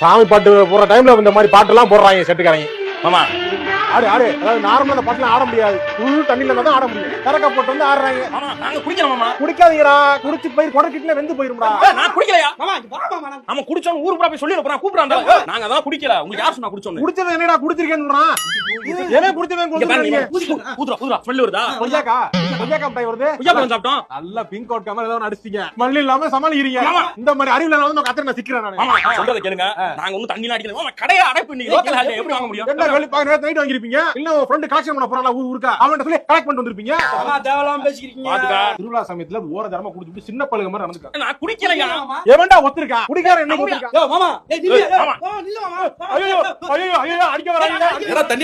சாமி பாட்டு போற டைம்ல இந்த மாதிரி பாட்டு எல்லாம் போடுறாங்க செட்டுக்காரங்க. மாமா ஆடு ஆடு, அதாவது நார்மலா அந்த பாட்டுலாம் ஆட முடியாது, ஃபுல் தண்ணில தான் ஆட முடியும். கரக்க போட்டு வந்து ஆடுறாங்க. மாமா நாங்க குடிக்கல மாமா. குடிக்காதீங்கடா, குடிச்சு போய் கொடக்கிட்டுல வெந்து போயிரும்டா. நான் குடிக்கலையா மாமா இங்க வா மாமா. நம்ம குடிச்சோம் ஊரு பூரா போய் சொல்லி போறோம் கூப்பிடுறாங்க. நாங்க அதான் குடிக்கல. உங்களுக்கு யார் சொன்னா குடிச்சோம்? குடிச்சது என்னடா குடிச்சிருக்கேன்னு சொல்றான். ஏனே குடிச்சவன் குடிச்சீங்க. ஊதுறா ஊதுறா ஸ்மெல் வருதா? கொய்யாக்கா கொய்யாக்கா மிட்டாய் வருது. கொய்யா பழம் சாப்பிட்டோம். நல்ல பிங்க் அவுட் கமர் ஏதோ அடிச்சிட்டீங்க. மல்லி இல்லாம சமாளிக்கிறீங்க. மாமா. இந்த மாதிரி அறிவுல நான் வந்து நான் கத்திர நான் சிக்கிறேன் நானு. மாமா சொல்றத கேளுங்க. நாங்க ஒண்ணும் தண்ணி அடிக்கல. மாமா கடையை அடைப்பு நீங்க லோக்கல் ஹால்ல எப்படி வாங்க முடியும்? என்ன வெளி பாக்க நைட் வாங்கிருப்பீங்க. இல்ல உங்க ஃப்ரெண்ட் கலெக்ஷன் பண்ண போறானே ஊருக்கா, அவன்கிட்ட சொல்லி கலெக்ட் பண்ணிட்டு வந்திருப்பீங்க. மாமா தேவலாம் பேசிக்கிறீங்க. பாத்துக்கா. திருவிழா சமயத்துல ஓர தரமா குடிச்சிட்டு சின்ன பழுக மாதிரி நடந்துக்க. நான் குடிக்கலையா? மாமா. எவன்டா ஒத்துருக்கா? குடிக்காரன் என்ன ஒத்துருக்கா? யோ மாமா. ஏய் நில்லு. மாமா. நில்லு மாமா. ஐயோ ஐயோ ஐயோ அடிக்க வராங்க. யாரா தண்ணி